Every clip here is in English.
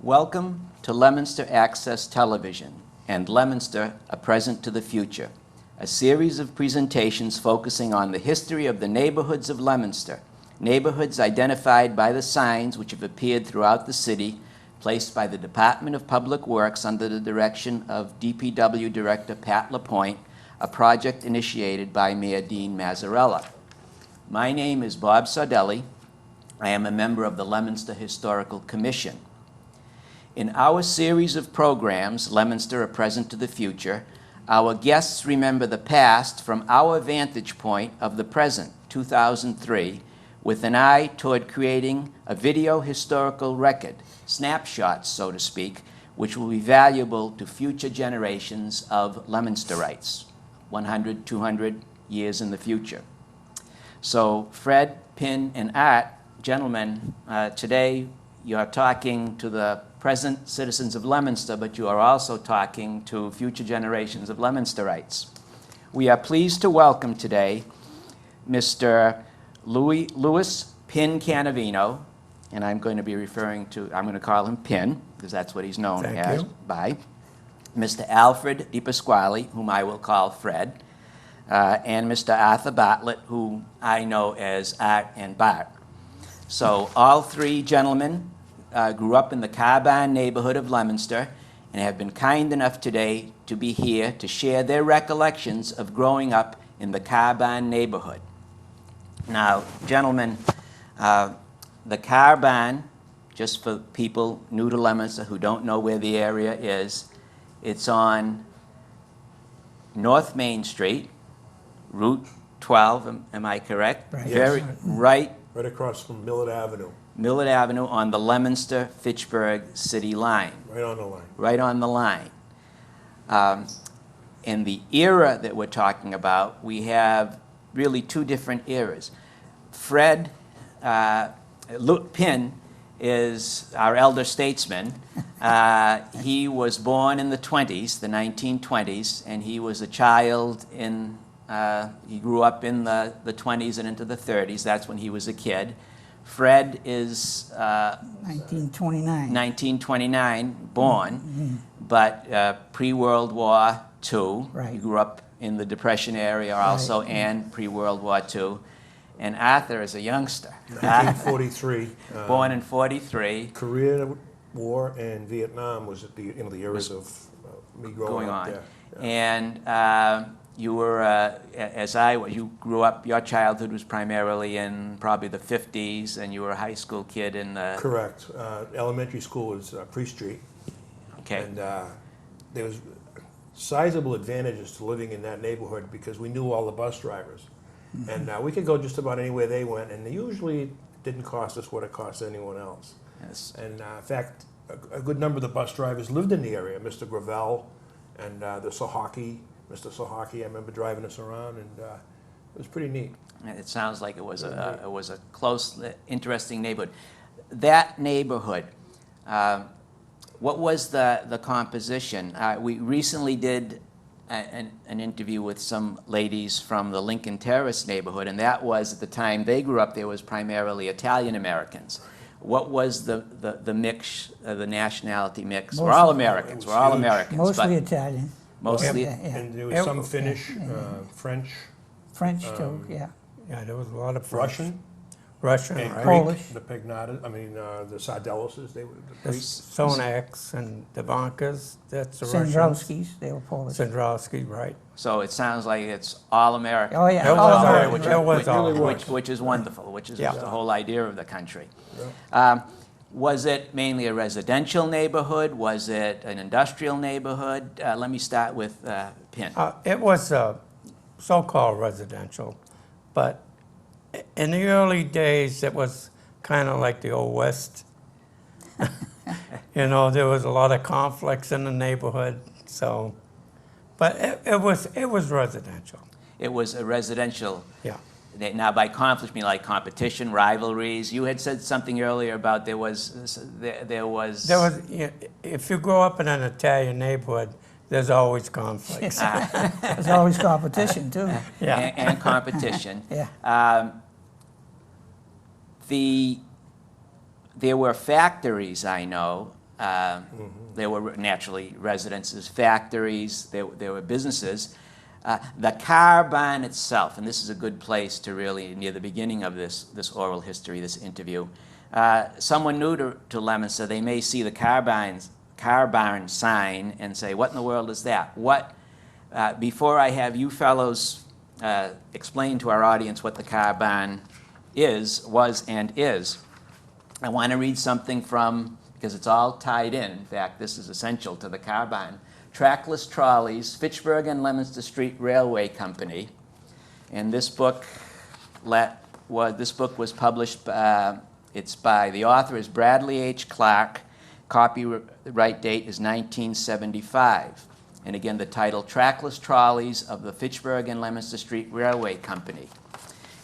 Welcome to Leominster Access Television and Leominster, A Present to the Future, a series of presentations focusing on the history of the neighborhoods of Leominster, neighborhoods identified by the signs which have appeared throughout the city, placed by the Department of Public Works under the direction of DPW Director Pat LaPointe, a project initiated by Mayor Dean Mazzarella. My name is Bob Saudelli. I am a member of the Leominster Historical Commission. In our series of programs, Leominster, A Present to the Future, our guests remember the past from our vantage point of the present, 2003, with an eye toward creating a video historical record, snapshots, so to speak, which will be valuable to future generations of Leominsterites, 100, 200 years in the future. So Fred, Pin, and Art, gentlemen, today you're talking to the present citizens of Leominster, but you are also talking to future generations of Leominsterites. We are pleased to welcome today Mr. Louis Pin Cannavino, and I'm going to call him Pin, because that's what he's known as by. Mr. Alfred DePasquale, whom I will call Fred, and Mr. Arthur Bartlett, who I know as Art and Bart. So all three gentlemen grew up in the Carbine neighborhood of Leominster and have been kind enough today to be here to share their recollections of growing up in the Carbine neighborhood. Now, gentlemen, the Carbine, just for people new to Leominster who don't know where the area is, it's on North Main Street, Route 12, am I correct? Right. Very, Yes. right across from Millard Avenue. Millard Avenue on the Leominster-Fitchburg city line. Right on the line. Right on the line. In the era that we're talking about, we have really two different eras. Fred Pin is our elder statesman. He was born in the 20s, the 1920s, and he was a child in, he grew up in the 20s and into the 30s. That's when he was a kid. Fred is 1929 born, but pre-World War II. Right. He grew up in the Depression area also, and pre-World War II. And Arthur is a youngster. 1943. Born in 43. Korea War and Vietnam was at the the eras of me growing up on. there. Yeah. And you were, you grew up, your childhood was primarily in probably the 50s, and you were a high school kid in the... Correct. Elementary school was Priest Street. Okay. And there was sizable advantages to living in that neighborhood because we knew all the bus drivers. Mm-hmm. And we could go just about anywhere they went, and they usually didn't cost us what it cost anyone else. Yes. And in fact, a good number of the bus drivers lived in the area. Mr. Gravel and the Mr. Sahaki, I remember driving us around, and it was pretty neat. It sounds like it was a close, interesting neighborhood. That neighborhood, what was the composition? We recently did an interview with some ladies from the Lincoln Terrace neighborhood, and that was, at the time they grew up, there was primarily Italian Americans. What was the mix, the nationality mix? We're all Americans. We're all Americans. Mostly Italian. Mostly. Yeah. And there was some Finnish, French. French too, yeah. Yeah, there was a lot of Russian. Russian, And right? Greek, Polish. the Pegnatas, the Saudellis, they were the The priests. Sonaks and the Vankas, that's the Russians. Sandrowskis, they were Polish. Sandrowski, right. So it sounds like it's all American. Oh, yeah. It was all all American. American. It was all American. Which is wonderful, which is Yeah. the whole idea of the country. Yeah. Was it mainly a residential neighborhood? Was it an industrial neighborhood? Let me start with Pin. It was so-called residential, but in the early days, it was kind of like the Old West. There was a lot of conflicts in the neighborhood, so, but it was residential. It was a residential. Yeah. Now, by conflict, you mean like competition, rivalries. You had said something earlier about there was. If you grow up in an Italian neighborhood, there's always conflicts. There's always competition too. Yeah. And competition. Yeah. There were factories, I know, There were naturally residences, factories, there were businesses. The car barn itself, and this is a good place to really, near the beginning of this oral history, this interview, someone new to Leominster, they may see the car barn sign and say, what in the world is that? Before I have you fellows explain to our audience what the car barn was and is, I want to read something from, because it's all tied in fact, this is essential to the car barn. Trackless Trolleys, Fitchburg and Leominster Street Railway Company. And this book was published, it's by, the author is Bradley H. Clark, copyright date is 1975. And again, the title, Trackless Trolleys of the Fitchburg and Leominster Street Railway Company.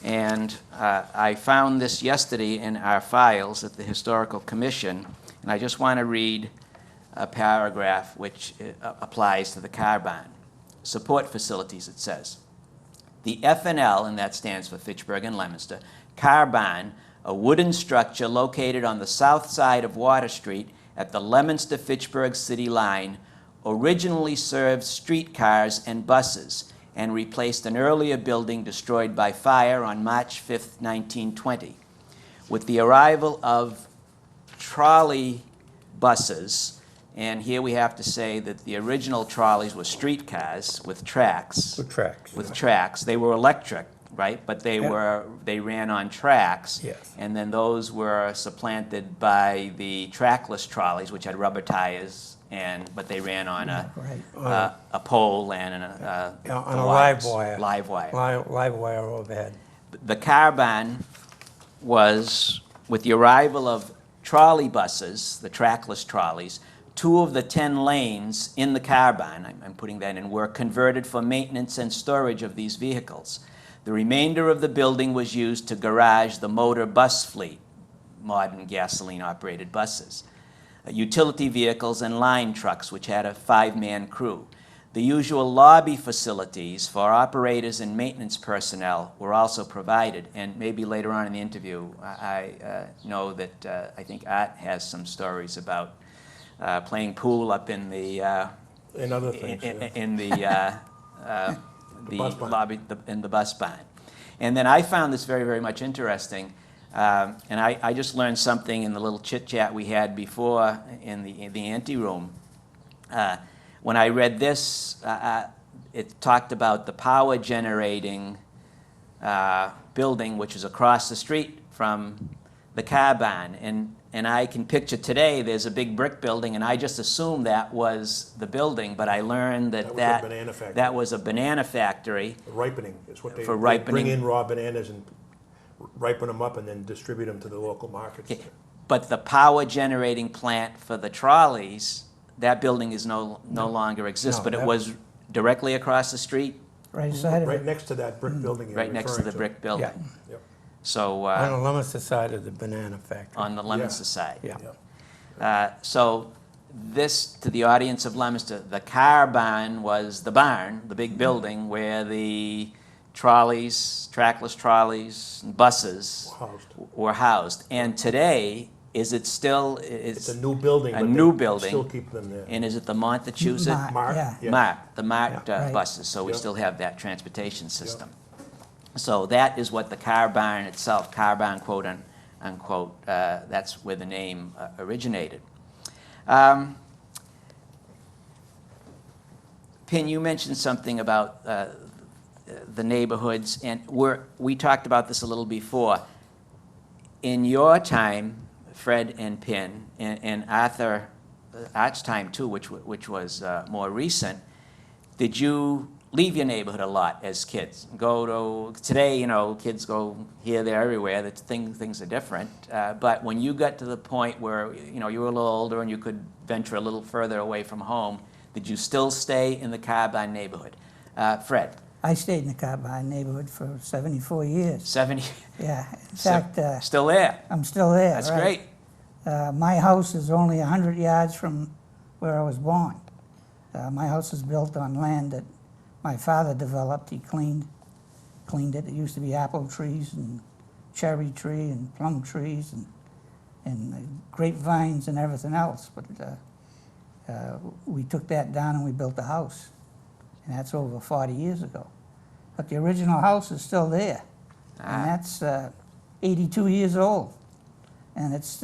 And I found this yesterday in our files at the Historical Commission, and I just want to read a paragraph which applies to the car barn. Support facilities, it says. The F&L, and that stands for Fitchburg and Leominster, car barn, a wooden structure located on the south side of Water Street at the Leominster-Fitchburg city line, originally served streetcars and buses and replaced an earlier building destroyed by fire on March 5, 1920. With the arrival of trolley buses, and here we have to say that the original trolleys were streetcars with tracks. With tracks. They were electric, right? But they ran on tracks. Yes. And then those were supplanted by the trackless trolleys, which had rubber tires, but they ran on a pole and on a live wire. Live wire. Live wire overhead. The car barn was, with the arrival of trolley buses, the trackless trolleys, 2 of the 10 lanes in the car barn, I'm putting that in, were converted for maintenance and storage of these vehicles. The remainder of the building was used to garage the motor bus fleet, modern gasoline-operated buses, utility vehicles and line trucks, which had a 5-man crew. The usual lobby facilities for operators and maintenance personnel were also provided, and maybe later on in the interview, I know that I think Art has some stories about playing pool up in the And other things. in the bus barn. lobby, in the bus barn. And then I found this very, very much interesting, and I just learned something in the little chit chat we had before in the anteroom. When I read this, it talked about the power generating building, which is across the street from the car barn. And I can picture today there's a big brick building, and I just assumed that was the building, but I learned that was a banana factory. that was a banana factory. Ripening is what they For they ripening. bring in raw bananas and ripen them up and then distribute them to the local markets. Okay. But the power generating plant for the trolleys, that building is no longer exists, No, but it that- was directly across the street, Right beside of Right it. next to that brick building you're right next to referring the brick building. Yeah. Yep. So On the Leominster side of the banana factory. on the Leominster side. Yeah. Yep. So this, to the audience of Leominster, the car barn was the barn, the big building where the trolleys, trackless trolleys, and buses Housed. were housed. And today, is it still? It's a new building. A but new they building. Still keep them there. And is it the Montechusett? Mark, Yeah. yeah. The marked Yeah. Right. buses, so we Yep. still have that transportation system. So that is what the car barn itself, car barn quote unquote, that's where the name originated. Pin, you mentioned something about the neighborhoods, and we talked about this a little before. In your time, Fred and Pin, and Art's time too, which was more recent, did you leave your neighborhood a lot as kids? Today, kids go here, there, everywhere. Things are different. But when you got to the point where, you were a little older and you could venture a little further away from home, did you still stay in the car barn neighborhood? Fred? I stayed in the car barn neighborhood for 74 years. 70? Yeah, in fact, Still there? I'm still there. That's right? great. My house is only 100 yards from where I was born. My house is built on land that my father developed. He cleaned it. It used to be apple trees and cherry tree and plum trees and grapevines and everything else, but we took that down and we built the house. And that's over 40 years ago. But the original house is still there. And that's 82 years old. And it's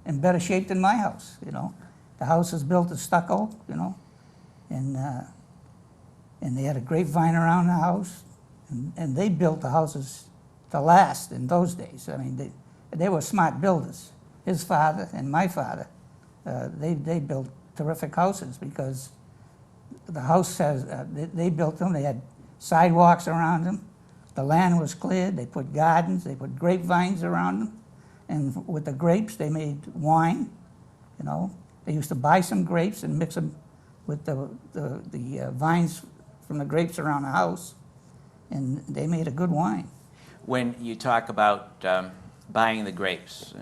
in better shape than my house, you know. The house is built of stucco, you know, and they had a grapevine around the house, and they built the houses to last in those days. I mean, they were smart builders. His father and my father, they built terrific houses because the house has, they built them, they had sidewalks around them, the land was cleared, they put gardens, they put grapevines around them, and with the grapes they made wine, you know. They used to buy some grapes and mix them with the vines from the grapes around the house, and they made a good wine. When you talk about buying the grapes,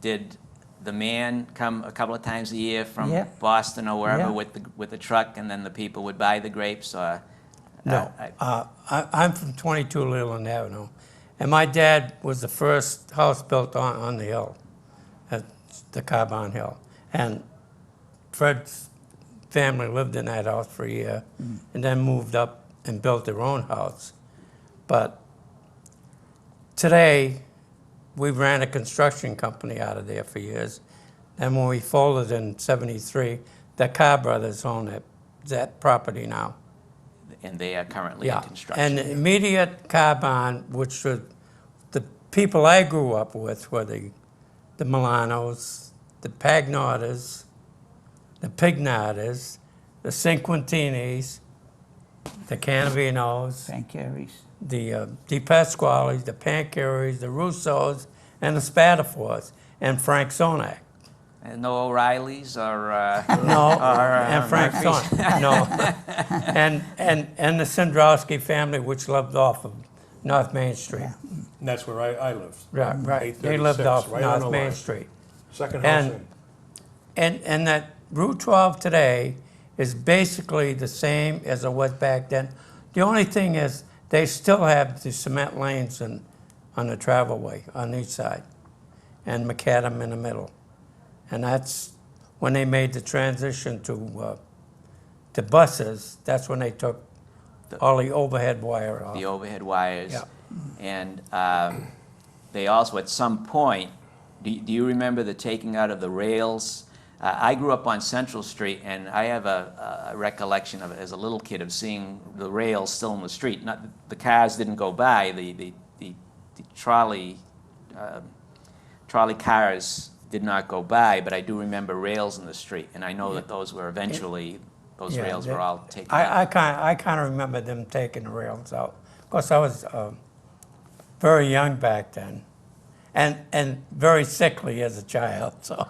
did the man come a couple of times a year from Yeah. Boston or wherever Yeah. with the truck, and then the people would buy the grapes? Or No, I'm from 22 Leland Avenue, and my dad was the first house built on the hill, at the Carbon Hill. And Fred's family lived in that house for a year, and then moved up and built their own house. But today, we ran a construction company out of there for years. And when we folded in '73, the Carr brothers own that property now. and they are currently in construction. And the immediate Carbon, which was the people I grew up with, were the Milanos, the Pagnotas, the Pignatas, the Cinquantinis, the Cannavinos, Pancaries. the DePasquales, the Pancaries, the Russos, and the Spatafores, and Frank Sonak. And no O'Reillys or No, or, and Frank Murphys? Sonak. No, and the Sandrowski family, which lived off of North Main Street. Yeah. And that's where I lived. Right, right. They lived 836, off right on the North Main line. Street. Second house And- in. And that Route 12 today is basically the same as it was back then. The only thing is, they still have the cement lanes on the travelway on each side, and macadam in the middle. And that's when they made the transition to buses. That's when they took all the overhead wire off. the overhead wires. Yeah. And they also, at some point, do you remember the taking out of the rails? I grew up on Central Street, and I have a recollection of it as a little kid of seeing the rails still in the street. Not the cars didn't go by, the trolley cars did not go by, but I do remember rails in the street, and I know that those were eventually, those Yeah, rails they- were all taken out. I kind of remember them taking the rails out. Of course, I was very young back then, and very sickly as a child. So,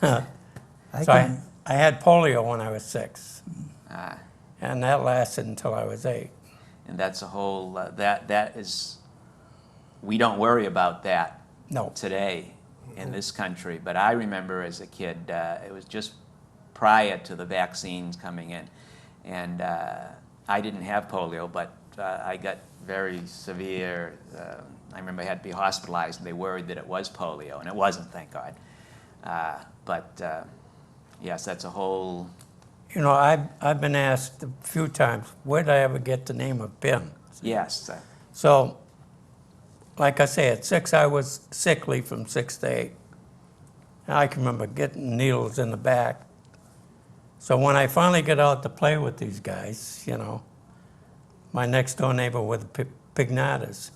I had polio when I was 6, Ah. and that lasted until I was 8. And that's a whole, that is, we don't worry about that No. today in this country. But I remember as a kid, it was just prior to the vaccines coming in. And I didn't have polio, but I got very severe, I remember I had to be hospitalized, and they worried that it was polio, and it wasn't, thank God. But yes, that's a whole, You know, I've been asked a few times, where did I ever get the name of Pim? yes. So, like I say, at 6 I was sickly from 6 to 8. And I can remember getting needles in the back. So when I finally got out to play with these guys, you know, my next door neighbor were the Pignatas.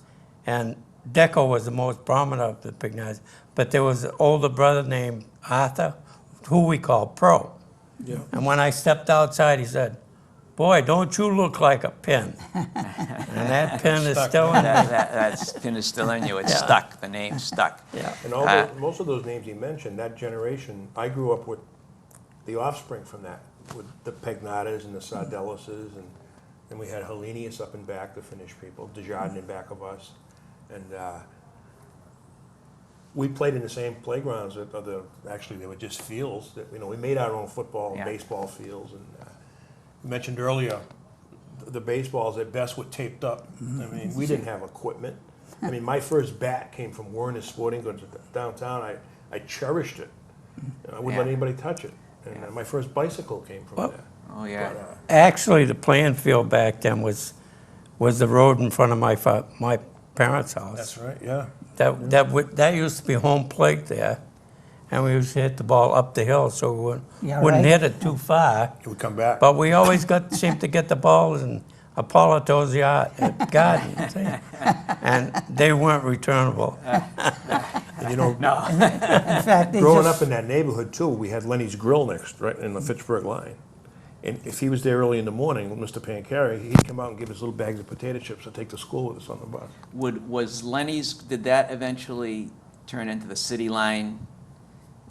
And Deco was the most prominent of the Pignatas. But there was an older brother named Arthur, who we called Pro. Yeah. And when I stepped outside, he said, "Boy, don't you look like a pin?" And that pin is Stuck. still in there. That pin is still in you. It's Yeah. stuck. The name's stuck. Yeah. And most of those names he mentioned, that generation, I grew up with the offspring from that, with the Pegnatas and the Saudellises, and we had Hellenius up in back, the Finnish people, Desjardins in back of us. And we played in the same playgrounds, actually they were just fields, that, you know, we made our own football and Yeah. baseball fields. And you mentioned earlier, the baseballs at best were taped up. I mean, we didn't have equipment. I mean, my first bat came from Warner Sporting Goods downtown. I cherished it. I wouldn't let Yeah. anybody touch it. And my first bicycle came from Well, there. Oh, yeah. But, Actually, the playing field back then was the road in front of my parents' house. that's right, yeah. That used to be home plate there, and we used to hit the ball up the hill, so we Yeah, wouldn't right. hit it too far. It would come back. But we always seemed to get the balls in Apollo's garden, see? And they weren't returnable. And you know, In fact, they growing just, up in that neighborhood too, we had Lenny's Grill next, right in the Fitchburg line. And if he was there early in the morning, Mr. Pancari, he'd come out and give us little bags of potato chips to take to school with us on the bus. Was Lenny's, did that eventually turn into the City Line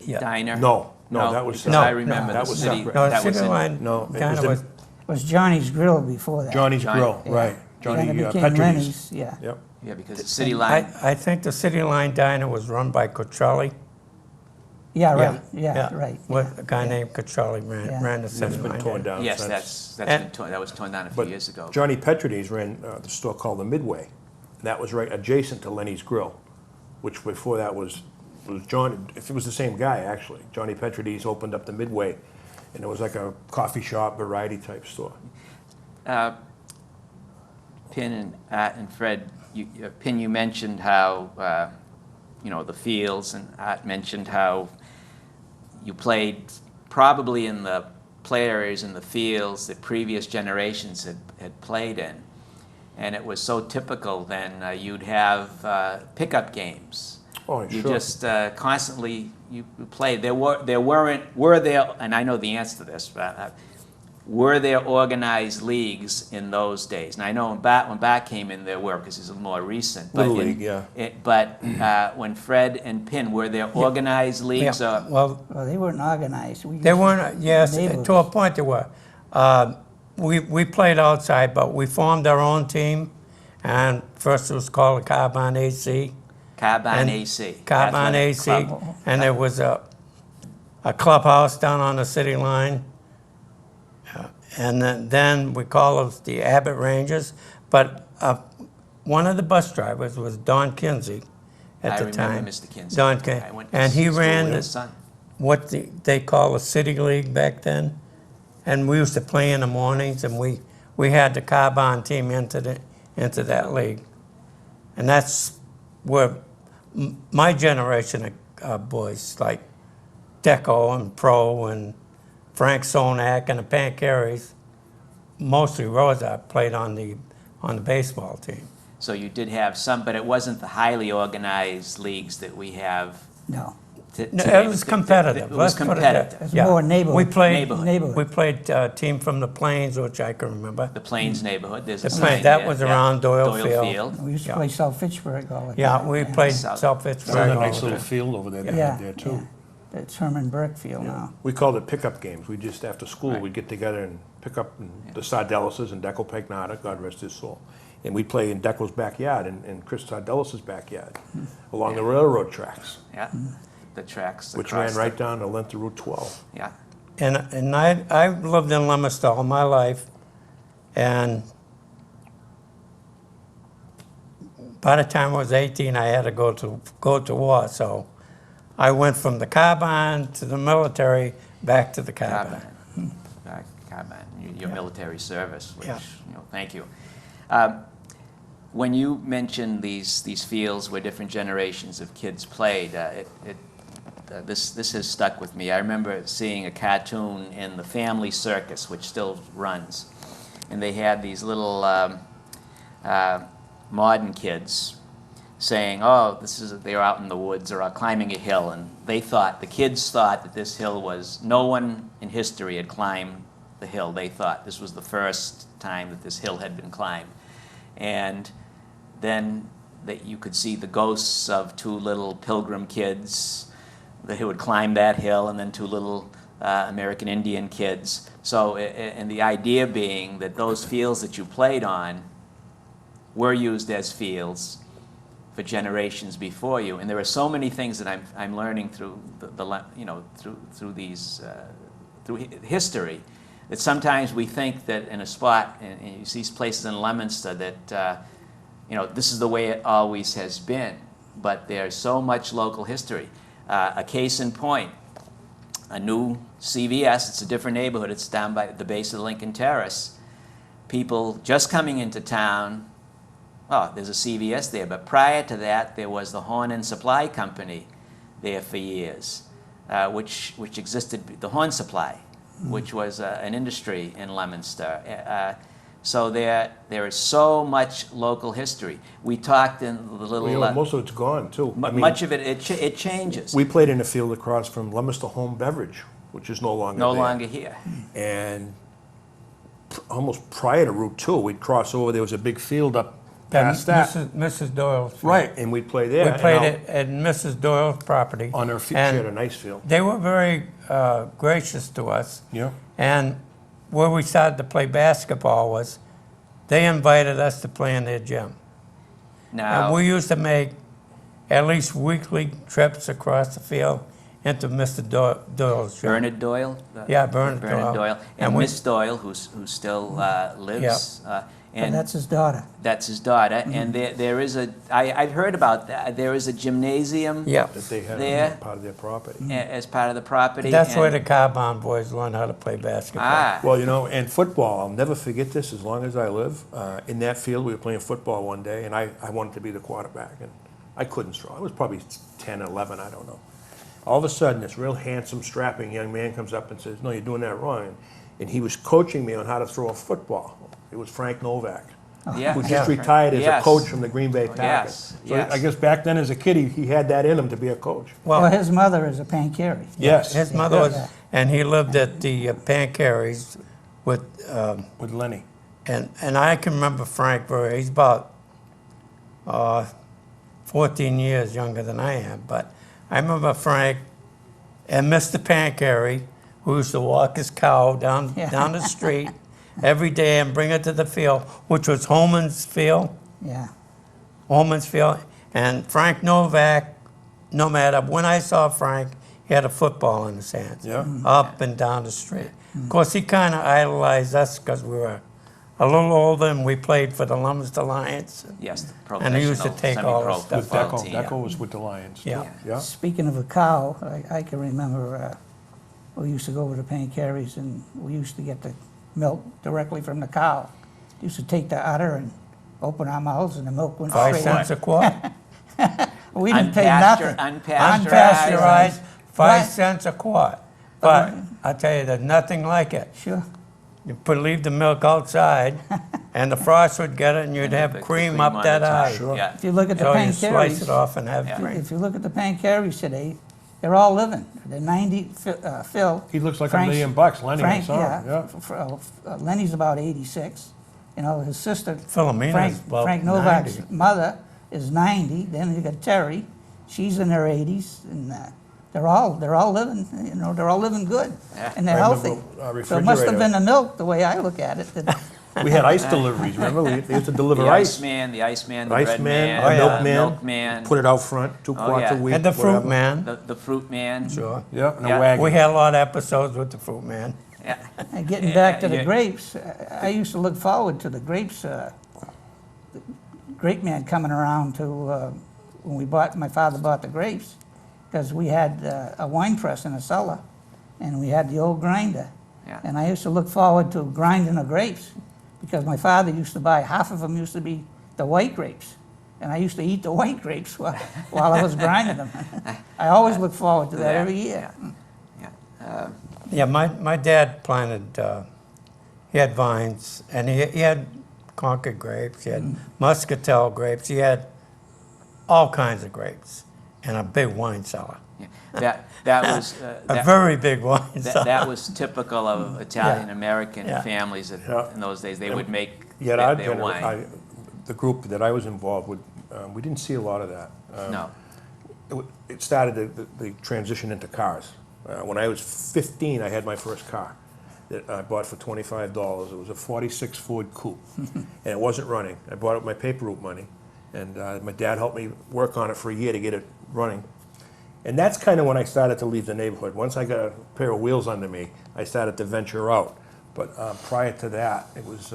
Yeah. diner? No, that was because No, I remember that the was city. separate. No, that was City in- Line No, it kind was of the- was, was Johnny's Grill before that. Johnny's Johnny- Grill, Yeah. right. Then Johnny it became Petrie's. Lenny's, yeah. Yep. Yeah, because the City Line, I think the City Line diner was run by Cotrelli. Yeah, right, yeah, right. What, a guy named Cotrelli Yeah. ran the That's City been Line. torn down yes, since. that was torn down a few But years ago. Johnny Petrie's ran the store called the Midway. And that was right adjacent to Lenny's Grill, which before that was John, if it was the same guy, actually. Johnny Petrie's opened up the Midway, and it was like a coffee shop, variety type store. Pin and Fred, Pin, you mentioned how, the fields, and Art mentioned how you played probably in the play areas in the fields that previous generations had played in. And it was so typical then, you'd have pickup games. Oh, You sure. just constantly, you played. Were there, and I know the answer to this, but were there organized leagues in those days? And I know when Bat came in, there were, because it's more recent. Little League, yeah. But when Fred and Pin, were there organized leagues? Yeah, Or, well, Well, they weren't organized. We they just- weren't, yes, neighborhoods. to a point they were. We played outside, but we formed our own team, and first it was called the Carbine AC. Carbine And AC. Carbine Athletic AC, Club. and there was a clubhouse down on the city line. And then we called it the Abbott Rangers, but one of the bus drivers was Don Kinsey at I the time. remember Mr. Kinsey. Don I Kinsey, went to and he school ran with his this, son. what they call a city league back then, and we used to play in the mornings, and we had the Carbine team into that league, and that's where my generation of boys like Deco and Pro and Frank Sonak and the Pancaries, mostly Rosa, played on the baseball team. So you did have some, but it wasn't the highly organized leagues that we have No, No, today. it was competitive. It was Let's put it competitive. that. it's more neighborhood. We played. Neighborhood. Neighborhood. We played a team from the Plains, which I can remember. The Plains neighborhood, there's a The sign Plains, that there, was yeah. around Doyle Field. Field. We used to Yeah. play South Fitchburg all the time. Yeah, we played South- South Pittsburgh. There's a all nice the little time. field over there they Yeah, had there too. yeah. It's Herman Burkefield now. We called it pickup games. We just, after school, Right. we'd get together and pick up the Saudellises and Deco Pagnata, God rest his soul. And we'd play in Deco's backyard and Chris Saudellis' backyard, along the railroad tracks, Yeah, the tracks. which across ran right down the length of Route 12. Yeah, And I lived in Leominster all my life, and by the time I was 18, I had to go to war. So I went from the Carbine to the military, back to the Carbine. Carbine, your military service, which, Yeah. thank you. When you mentioned these fields where different generations of kids played, this has stuck with me. I remember seeing a cartoon in the Family Circus, which still runs, and they had these little modern kids saying, "Oh, they're out in the woods or out climbing a hill," and the kids thought that this hill was, no one in history had climbed the hill. They thought this was the first time that this hill had been climbed, and then that you could see the ghosts of two little pilgrim kids that would climb that hill, and then two little American Indian kids. So, and the idea being that those fields that you played on were used as fields for generations before you. And there are so many things that I'm learning through through history, that sometimes we think that in a spot, and you see places in Leominster that this is the way it always has been, but there's so much local history. A case in point, a new CVS, it's a different neighborhood, it's down by the base of Lincoln Terrace. People just coming into town, oh, there's a CVS there, but prior to that, there was the Horn and Supply Company there for years, which existed, the Horn Supply, which was an industry in Leominster. So there is so much local history. We talked in the little... Well, you know, most of it's gone, too. I mean, much of it, it changes. we played in a field across from Leominster Home Beverage, which is no longer No there. longer here. And almost prior to Route 2, we'd cross over, there was a big field up past that. Mrs. Doyle's field. Right, and we'd play there. We and played out it at Mrs. Doyle's property. On her field, and she had a nice field. They were very gracious to us. Yeah. And where we started to play basketball was, they invited us to play in their gym. Now, And we used to make at least weekly trips across the field into Mr. Doyle's gym. Bernard Doyle? Yeah, Bernard Doyle. And And we- Miss Doyle, who still lives. And And that's his daughter. that's his daughter. And there is I've heard about that. There is a gymnasium Yeah. That they had there on part of their property. as part of the property. That's where and- the Carbon boys learned how to play basketball. Ah, Well, you know, and football, I'll never forget this as long as I live. In that field, we were playing football one day, and I wanted to be the quarterback, and I couldn't throw. I was probably 10, 11, I don't know. All of a sudden, this real handsome, strapping young man comes up and says, "No, you're doing that wrong." And he was coaching me on how to throw a football. It was Frank Novak, yeah. who just retired as Yes. a coach from the Green Bay Packers. Yes, So yes. I guess back then as a kid, he had that in him to be a coach. Well, his mother is a Pancari. Yes. His mother was, Yeah. and he lived at the Pancaries with, With Lenny. and I can remember Frank very, he's about 14 years younger than I am, but I remember Frank and Mr. Pancari, who used to walk his cow down Yeah. down the street every day and bring it to the field, which was Holman's Field. Yeah. Holman's Field. And Frank Novak, no matter when I saw Frank, he had a football in his hands, Yeah. up and down the street. Of course, he kind of idolized us because we were a little older and we played for the Leominster Lions. Yes, the And professional, he used to take all semi-pro the stuff With football Deco. team. Deco was with the Lions. Yeah. Yeah. Speaking of a cow, I can remember we used to go over to Pancari's and we used to get the milk directly from the cow. Used to take the udder and open our mouths and the milk went 5 straight. cents a quart. We didn't pay nothing. Unpasteurized, 5 Right. cents a quart. But I tell you, there's nothing like it. Sure. You leave the milk outside and the frost would get it and you'd have cream up on that the top. high. Sure. Yeah. If you look at the So you slice it Pancari's, off and have Yeah. cream. if you look at the Pancari's today, they're all living. They're 90, Phil. He looks like Frank's- $1 million, Lenny, I Frank, saw him. yeah. Lenny's about 86. You know, his sister, Philomena's about Frank Novak's 90. mother is 90. Then you got Terry. She's in her 80s. And they're all living, you know, they're all living good. Yeah. And they're I healthy. remember, So it must have refrigerator. been the milk, the way I look at it. that- We had ice deliveries, remember? They used to deliver The ice. Iceman, the Iceman, The the Bread Iceman, Man, the the Milkman. Milkman, Put it out front, 2 Oh, quarts yeah. a week. And the fruit whatever. man. the Fruit Man. Sure. Yeah, and Yeah. a wagon. We had a lot of episodes with the fruit man. Yeah. And getting back to the Yeah. grapes, I used to look forward to the grapes, grape man coming around to, when my father bought the grapes, because we had a wine press in the cellar, and we had the old grinder. Yeah. And I used to look forward to grinding the grapes, because my father used to buy, half of them used to be the white grapes. And I used to eat the white grapes while I was grinding them. I always look forward to that every year. Yeah, my dad planted, he had vines, and he had Concord grapes, he had Muscatel grapes, he had all kinds of grapes, and a big wine cellar. Yeah. That was A very big wine cellar. that was typical of Italian American Yeah. families Yeah. in those days. They would make Yet our their wine. the group that I was involved with, we didn't see a lot of that. No. It started the transition into cars. When I was 15, I had my first car that I bought for $25. It was a 46 Ford Coupe, and it wasn't running. I bought it with my paper route money, and my dad helped me work on it for a year to get it running. And that's kind of when I started to leave the neighborhood. Once I got a pair of wheels under me, I started to venture out. But prior to that, it was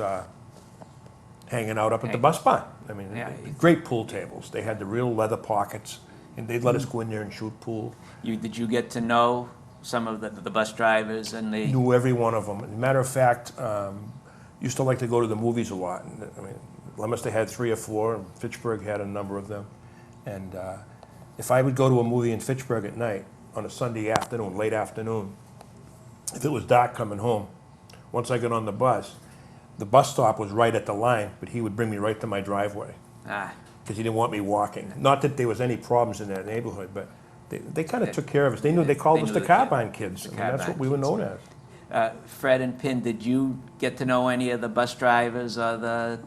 hanging out up at the bus barn. I mean, Yeah. great pool tables. They had the real leather pockets, And they'd let us go in there and shoot pool. Did you get to know some of the bus drivers and the? Knew every one of them. As a matter of fact, used to like to go to the movies a lot. And, I mean, Leominster had 3 or 4, and Fitchburg had a number of them. And if I would go to a movie in Fitchburg at night, on a Sunday afternoon, late afternoon, if it was dark coming home, once I got on the bus stop was right at the line, but he would bring me right to my driveway. Because he didn't want me walking. Not that there was any problems in that neighborhood, but they kind of took care of us. They called us the Carbine Kids. I mean, that's what we were known as. Fred and Pin, did you get to know any of the bus drivers or the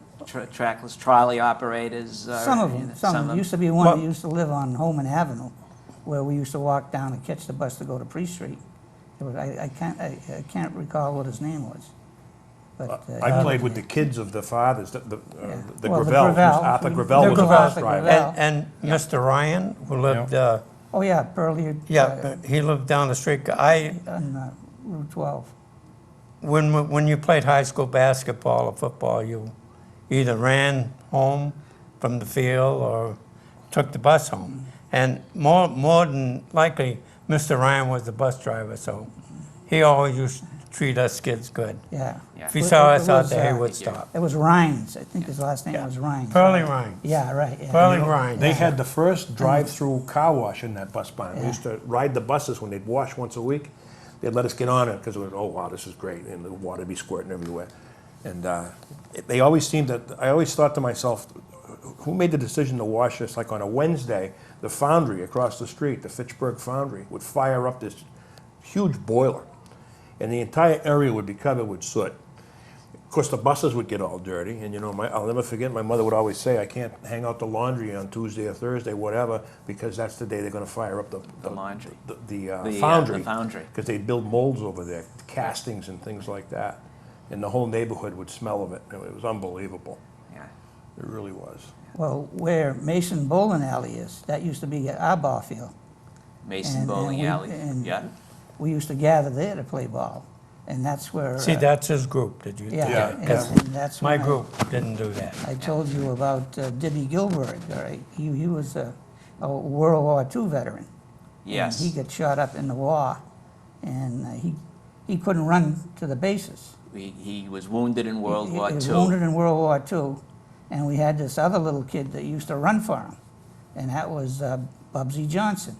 trackless trolley operators? Some of them. There used to be one that used to live on Holman Avenue, where we used to walk down and catch the bus to go to Priest Street. I can't recall what his name was. But, I played with the kids of the fathers, the Well, the Gravel. Gravel. Arthur Gravel was a bus Arthur driver. Gravel. And Mr. Ryan, who lived, Oh, yeah, Pearlie. he lived down the street. On Route 12. When you played high school basketball or football, you either ran home from the field or took the bus home. And more than likely, Mr. Ryan was the bus driver, so he always used to treat us kids good. Yeah. If he saw us out there, he would stop. It was Rhines. I think his last name was Rhines. Pearlie Ryan. Yeah, right. Yeah. Pearlie Ryan. They had the first drive-through car wash in that bus barn. We used to ride the buses when they'd wash once a week. They'd let us get on it because it was, oh wow, this is great, and the water would be squirting everywhere. And they always seemed that, I always thought to myself, who made the decision to wash this? Like on a Wednesday, the foundry across the street, the Fitchburg foundry, would fire up this huge boiler, and the entire area would be covered with soot. Of course, the buses would get all dirty, and I'll never forget, my mother would always say, I can't hang out the laundry on Tuesday or Thursday, whatever, because that's the day they're going to fire up the laundry. The foundry. The foundry. Because they'd build molds over there, castings and things like that. And the whole neighborhood would smell of it. It was unbelievable. Yeah. It really was. Well, where Mason Bowling Alley is, that used to be our ball field. Mason Bowling Alley. Yeah. We used to gather there to play ball. And that's where... See, that's his group, did you? Yeah, Because and that's my when group didn't do that. I told you about Dibby Gilbert, all right? He was a World War II veteran. Yes. And he got shot up in the war, and he couldn't run to the bases. He was wounded in World War II. He was wounded in World War II, and we had this other little kid that used to run for him, and that was Bubsy Johnson,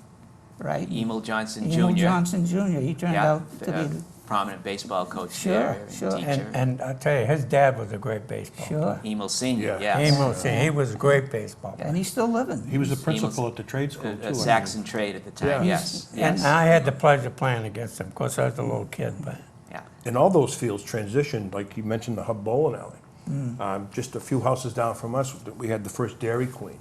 right? Emil Johnson Jr. Emil Johnson Jr. He turned out to be... prominent baseball coach Sure, there, sure. teacher. And I'll tell you, his dad was a great baseball player. Sure. Emil Sr., Yeah. yes. He was a great baseball player. And he's still living. He was the principal at the trade school, too. Saxon Trade at the time, Yeah. yes. And Yes. I had the pleasure of playing against him. Of course, I was a little kid, but Yeah. And all those fields transitioned, like you mentioned, the Hub Bowling Alley. Just a few houses down from us, we had the first Dairy Queen.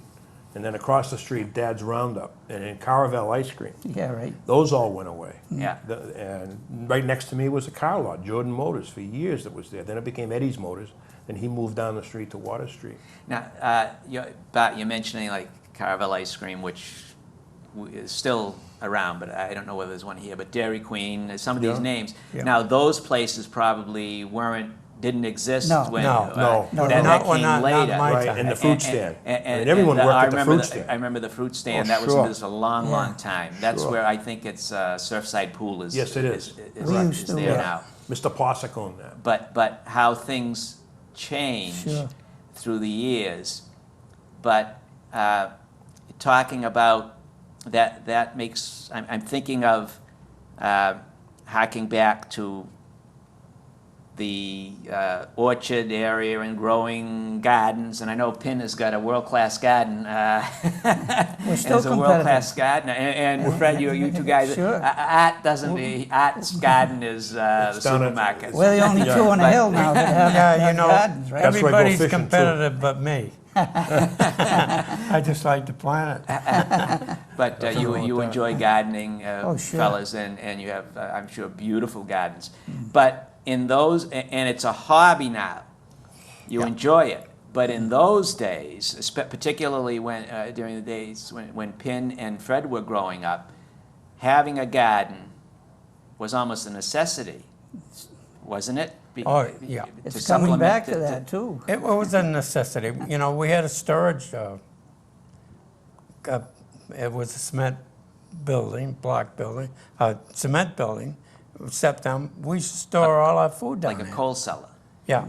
And then across the street, Dad's Roundup, and then Caravel Ice Cream. Yeah, right. Those all went away. Yeah. And right next to me was a car lot, Jordan Motors, for years that was there. Then it became Eddie's Motors, and he moved down the street to Water Street. Now, you're mentioning like Caravel Ice Cream, which is still around, but I don't know whether there's one here. But Dairy Queen, some of these names. Yeah. Now, those places probably didn't exist No. when No. that Not came not later. my Right, time. and the fruit stand. And everyone worked I at the remember fruit stand. I remember the fruit stand. Oh, That sure. was a long, Yeah. long time. That's Sure. where I think it's Surfside Pool is. Yes, it is. We used to, there yeah. now. Mr. Possack owned that. But how things change Sure. through the years. But talking about that makes I'm thinking of harking back to the orchard area and growing gardens, and I know Pin has got a world-class garden. We're still Has a world-class garden, and Fred, you two guys. Sure. Art doesn't. Art's garden is the It's down at- supermarket. We're the only two on the But- hill now that have Yeah, gardens, right? That's where I go everybody's fishing, too. competitive but me. I just like to plant it. But you enjoy gardening, Oh, sure. fellas, and you have, I'm sure, beautiful gardens. But in those, and it's a hobby now. You enjoy it. But in those days, particularly when during the days when Pin and Fred were growing up, having a garden was almost a necessity, wasn't it? Oh, yeah. It's to coming supplement back the- to that, too. It was a necessity. We had a storage It was a cement building, block building, a cement building. Except we used to store all our food down Like a there. coal cellar, Yeah,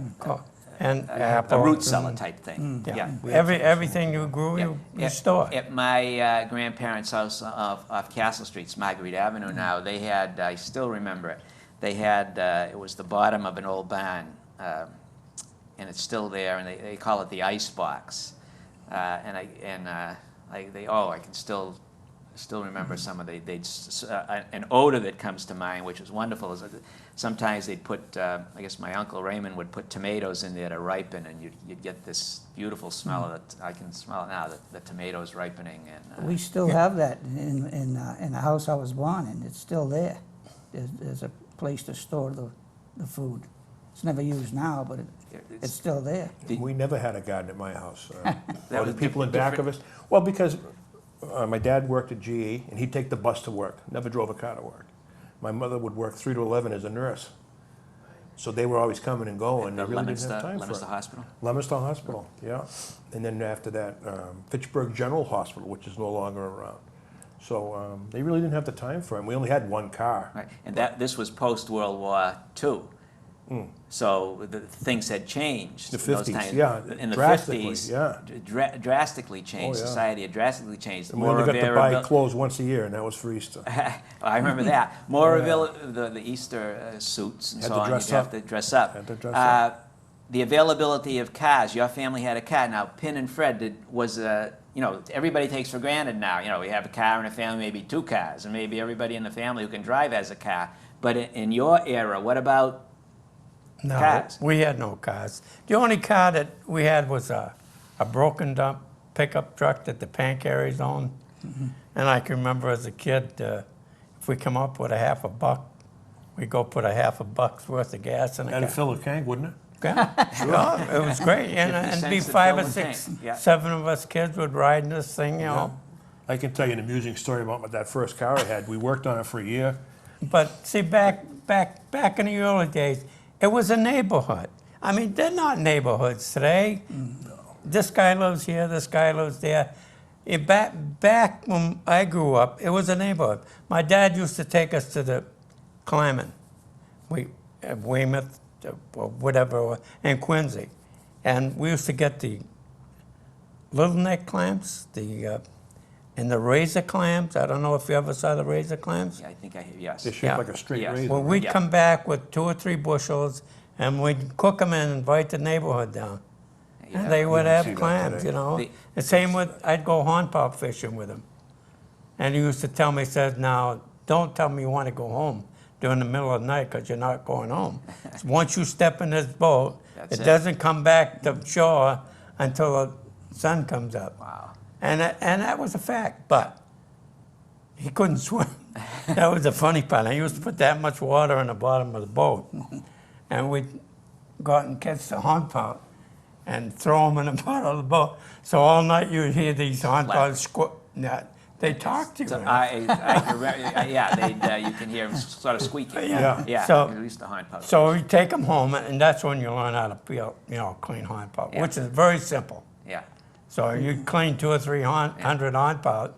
and a apples. root cellar and- type thing. Yeah. Everything you grew, you stored. At my grandparents' house off Castle Street, it's Marguerite Avenue now, they had, I still remember it, they had, it was the bottom of an old barn, and it's still there, and they call it the ice box. I can still remember some of an odor that comes to mind, which was wonderful. Is that sometimes they'd put, I guess my Uncle Raymond would put tomatoes in there to ripen, and you'd get this beautiful smell of it. I can smell it now, the tomatoes ripening. And We still have that in the house I was born in. It's still there. There's a place to store the food. It's never used now, but it's still there. We never had a garden at my house. That The was people in back of us, well, because my dad worked at GE, and he'd take the bus to work, never drove a car to work. My mother would work 3 to 11 as a nurse. So they were always coming and going. the They really didn't have time for Leominster it. Hospital. Leominster Hospital, yeah. And then after that, Fitchburg General Hospital, which is no longer around. So they really didn't have the time for it. We only had one car. Right, and this was post-World War II. So things had changed. The in those 50s, times. yeah, In the drastically, 50s, yeah. drastically changed. Oh, yeah. Society had drastically changed. And we only got to buy clothes once a year, and that was for Easter. I remember that. More the Easter suits and Had so to on. dress You'd have up. to dress up. Had to dress up. The availability of cars. Your family had a car. Now, Pin and Fred everybody takes for granted now. We have a car in a family, maybe 2 cars, and maybe everybody in the family who can drive has a car. But in your era, what about No, cars? we had no cars. The only car that we had was a broken dump pickup truck that the Pancaries owned. And I can remember as a kid, if we come up with $50, we go put $50 worth of gas in a That'd car. fill a tank, wouldn't it? Yeah, sure, it was great. And 50 it'd be cents to 5 fill or the 6, tank, yeah. 7 of us kids would ride in this thing, you know. I can tell you an amusing story about that first car I had. We worked on it for a year. But see, back in the early days, it was a neighborhood. I mean, they're not neighborhoods today. This guy lives here, this guy lives there. Back when I grew up, it was a neighborhood. My dad used to take us to the climbing, Weymouth, or whatever, and Quincy. And we used to get the little neck clams, and the razor clams. I don't know if you ever saw the razor clams. Yeah, I think I have, yes. They're shaped Yeah. like a straight Yes. razor. Well, we'd Yeah. come back with 2 or 3 bushels, and we'd cook them and invite the neighborhood down. Yeah. And they would don't have see that clams, today. you know. The- The same with, I'd go hornpout fishing with him. And he used to tell me, he says, now, don't tell me you want to go home during the middle of the night, because you're not going home. Once you step in this boat, That's it it. doesn't come back to shore until the sun comes up. Wow. And that was a fact, but he couldn't swim. That was the funny part. I used to put that much water in the bottom of the boat, and we'd go out and catch the hornpout and throw them in the bottom of the boat. So all night you'd hear these hornpouts they talk to you. So you can hear them sort of squeaking. Yeah. Yeah, So- at least the hornpout. So we take them home, and that's when you learn how to peel, clean hornpout, Yeah. which is very simple. Yeah. So you clean 200 or 300 hornpout,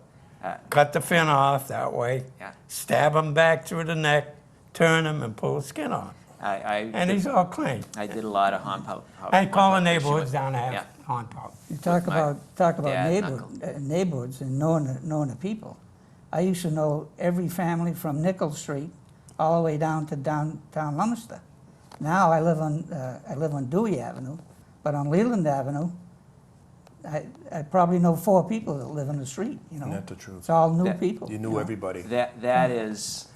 cut the fin off that way, Yeah. stab them back through the neck, turn them, and pull the skin off. And he's all clean. I did a lot of hornpout. I call the hornpout fishing neighborhoods with- down to Yeah. have hornpout. You talk my about dad and uncle. neighborhoods and knowing the people. I used to know every family from Nichols Street all the way down to downtown Leominster. Now I live on Dewey Avenue, but on Leland Avenue, I probably know 4 people that live in the street. That's the truth. It's all new That- people. You knew everybody. That is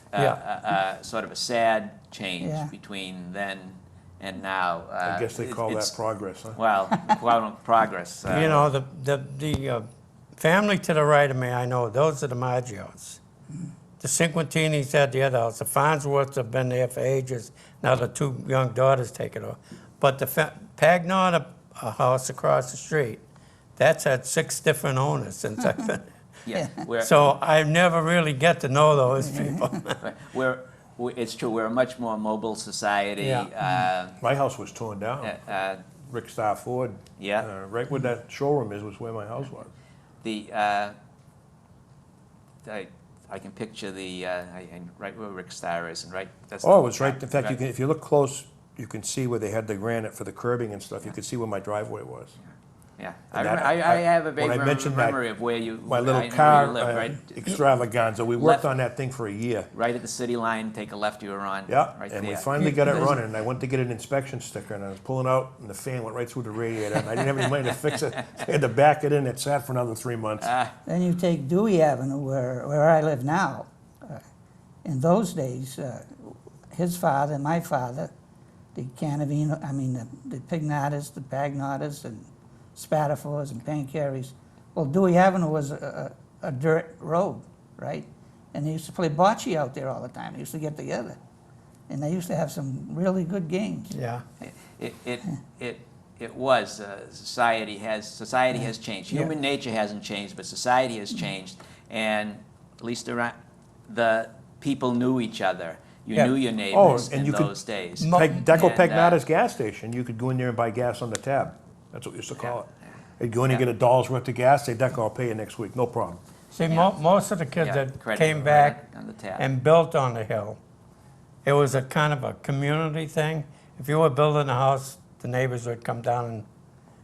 sort of a sad change Yeah. between then and now. I guess they call that it's- progress, huh? Well, progress. The family to the right of me, I know, those are the Maggios. The Cinquantinis had the other house. The Farnsworths have been there for ages. Now the 2 young daughters take it over. But the Pagnotta house across the street, that's had 6 different owners since I've been. Yeah. We're, So I never really get to know those people. it's true. We're a much more mobile society. Yeah. My house was torn down. Rick Starr Ford. Yeah. Right where that showroom is was where my house was. I can picture right where Rick Starr is, and right. That's Oh, the it was right, in fact, right. you can, if you look close, you can see where they had the granite for the curbing and stuff. You can see where my driveway was. Yeah, And I have a when I vague mentioned that, memory of where you. My I little know where car you live, right? extravaganza, we worked Left- on that thing for a year. Right at the city line, take a left, you were on. Yeah, Right and we there. finally got it running, and I went to get an inspection sticker, and I was pulling out, and the fan went right through the radiator, and I didn't have any money to fix it. I had to back it in, it sat for another 3 months. Then you take Dewey Avenue, where I live now. In those days, his father, my father, the Cannavino, the Pignatas, the Pagnatas, and Spatafores and Pancaries. Well, Dewey Avenue was a dirt road, right? And they used to play bocce out there all the time. They used to get together. And they used to have some really good games. Yeah. It was society has changed. Human nature hasn't changed, but society has changed, and at least around the people knew each other. You Yeah. knew your neighbors and in you could- those days. Deco And, Pagnata's gas station, you could go in there and buy gas on the tab. That's what we used to call it. You'd go in and Yeah. get $1 worth of gas, say, Deco, I'll pay you next week, no problem. See, Yeah. most of the kids Yeah, that credit came right back on the tab. and built on the hill, it was a kind of a community thing. If you were building a house, the neighbors would come down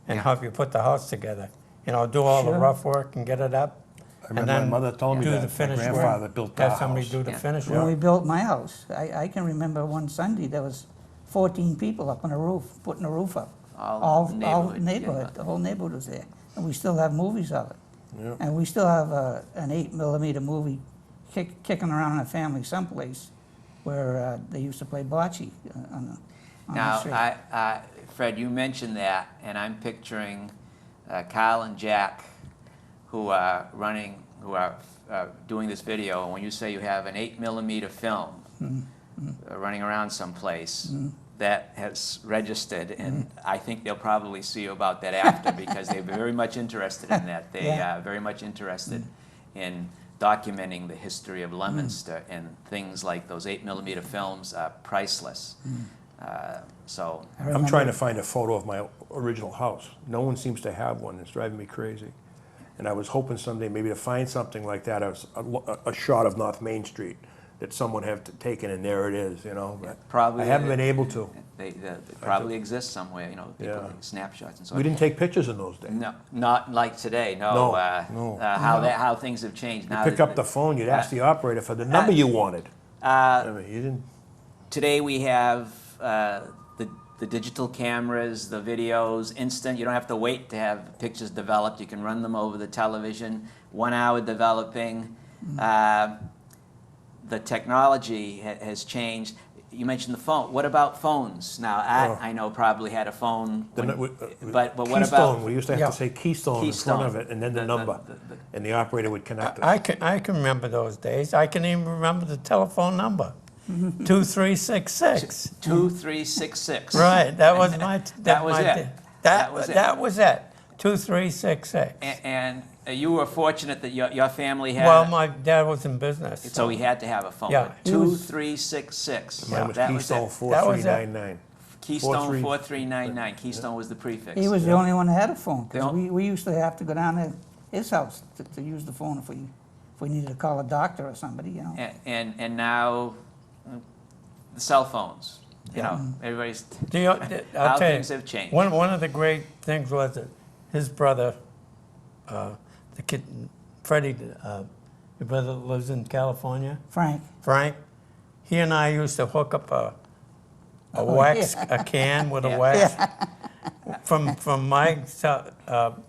and Yeah. help you put the house together. You know, do all the Sure. rough work and get it up. I remember my mother telling me do that, the my finish work. grandfather built Have our somebody house. do the Yeah. finish When work. we built my house, I can remember one Sunday, there was 14 people up on the roof, putting the roof up. All All neighborhood, neighborhood, yeah. the whole neighborhood was there. And we still have movies of it. Yeah. And we still have an 8mm movie kicking around in a family someplace where they used to play bocce on the Now, street. Fred, you mentioned that, and I'm picturing Kyle and Jack, who are doing this video. And when you say you have an 8mm film running around someplace, that has registered, and I think they'll probably see you about that after, because they're very much interested in that. They Yeah. are very much interested in documenting the history of Leominster, and things like those 8mm films are priceless. So, I I'm remember- trying to find a photo of my original house. No one seems to have one. It's driving me crazy. And I was hoping someday maybe to find something like that, a shot of North Main Street that someone have taken, and there it is, you know. But probably I haven't been able to. They probably exist somewhere, people Yeah. take snapshots and so We on. didn't take pictures in those days. No, not like today. No, No, no. How things have changed now. You pick up the phone, you'd ask the operator for the number you wanted. I mean, you didn't. Today we have the digital cameras, the videos, instant. You don't have to wait to have pictures developed. You can run them over the television. 1 hour developing. The technology has changed. You mentioned the phone. What about phones? Now, I know probably had a phone, but what Keystone, about we used to have Yeah. to say Keystone in front of it, and then the number, and the operator would connect it. I can remember those days. I can even remember the telephone number, 2366. 2366? Right, that was my. That was my it. day. That was it. That was it. 2366. And you were fortunate that your family had. Well, my dad was in business. So he had to have a phone. Yeah. 2366. Mine was That Keystone it. 4399. Keystone 4399. Keystone was the prefix. He was the only one that had a phone, They because don't- we used to have to go down to his house to use the phone if we needed to call a doctor or somebody, you know. And now the cell phones. You know, everybody's. I'll How tell things you, have changed. One of the great things was that his brother, the kid, Freddy, your brother lives in California, Frank, Frank. He and I used to hook up a can with a Yeah. wax from my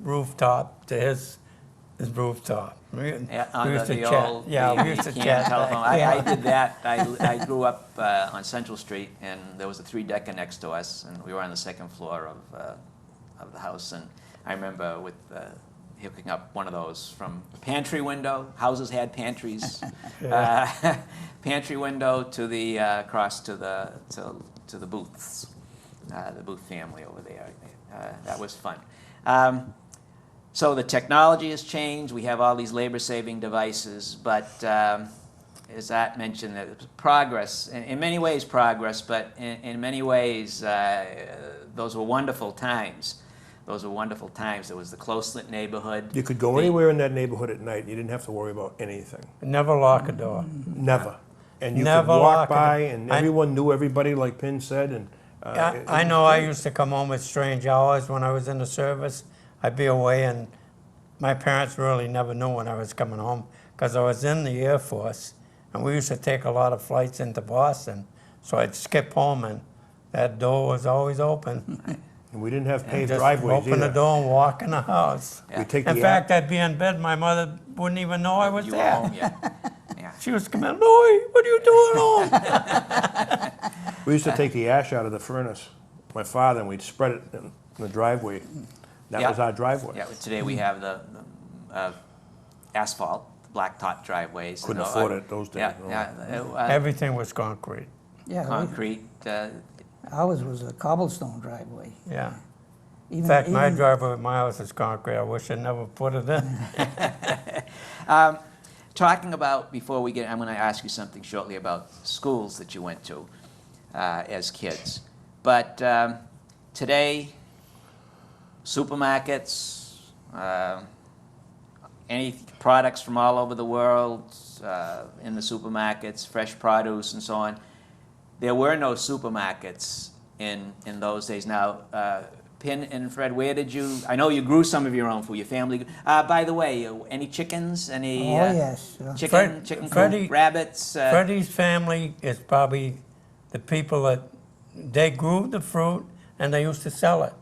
rooftop to his rooftop. We On used to the chat. old Yeah, we used to can chat. telephone. I did that. I grew up on Central Street, and there was a 3-decker next to us, and we were on the second floor of the house. And I remember with hooking up one of those from a pantry window. Houses had pantries. Pantry window to the across to the booths, the Booth family over there. That was fun. So the technology has changed. We have all these labor-saving devices, but as Art mentioned, progress, in many ways progress, but in many ways those were wonderful times. those were wonderful times. There was the close-knit neighborhood. You could go anywhere in that neighborhood at night, and you didn't have to worry about anything. Never lock a door. Never. And you could Never walk lock it. by, and everyone knew everybody, like Pin said, and. I know I used to come home at strange hours when I was in the service. I'd be away, and my parents really never knew when I was coming home because I was in the Air Force, and we used to take a lot of flights into Boston. So I'd skip home, and that door was always open. And we didn't have paved Just driveways open the either. door and walk in the house. Yeah. We take In the fact, I'd be in bed. My mother wouldn't even know I was You were there. home, yeah. Yeah. She was coming, Louie, what are you doing home? We used to take the ash out of the furnace, my father, and we'd spread it in the driveway. That Yeah. was our driveway. Yeah, today we have the asphalt, blacktop driveways. Couldn't and, afford it those days, Yeah, no. yeah. Everything was concrete. Yeah, Concrete. ours was a cobblestone driveway. Yeah. Even, In fact, my even- driveway at my house is concrete. I wish I never put it in. Talking about, before we get, I'm going to ask you something shortly about schools that you went to as kids. But today, supermarkets, any products from all over the world in the supermarkets, fresh produce and so on. There were no supermarkets in those days. Now, Pin and Fred, where did you, I know you grew some of your own food, your family. By the way, any chickens? Any Oh, yes. Sure. chicken Freddie- coop, rabbits? Freddy's family is probably the people that they grew the fruit and they used to sell it.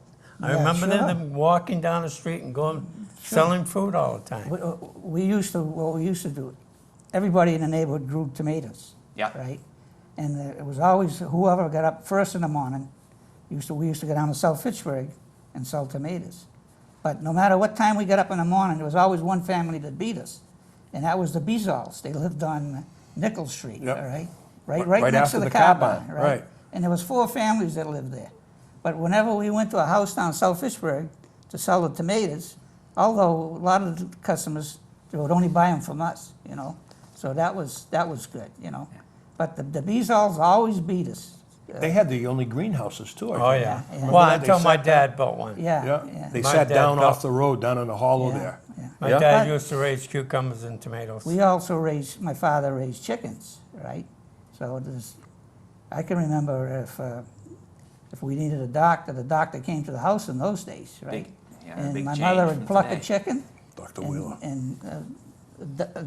I Yeah, remember sure. them walking down the street and going selling fruit all the time. We used to, what we used to do, everybody in the neighborhood grew tomatoes. Yeah. Right? And it was always whoever got up first in the morning, we used to go down to South Fitchburg and sell tomatoes. But no matter what time we got up in the morning, there was always one family that beat us. And that was the Beazals. They lived on Nickel Street, Yep. all right? Right Right next after to the the car car barn, barn, right? right. And there was 4 families that lived there. But whenever we went to a house down South Fitchburg to sell the tomatoes, although a lot of the customers, they would only buy them from us, you know? So that was good, you know? But the Beazals always beat us. They had the only greenhouses too, I Oh, think. yeah. Yeah, yeah. Well, Remember that? until They my sat dad built one. Yeah, Yeah, yeah. they My sat dad down built- off the road, down in the hollow Yeah, there. yeah. My Yeah. dad used to raise cucumbers and tomatoes. We also my father raised chickens, right? So I can remember if we needed a doctor, the doctor came to the house in those days, right? Big- yeah, And big my change mother from would pluck today. a chicken Dr. Wheeler. and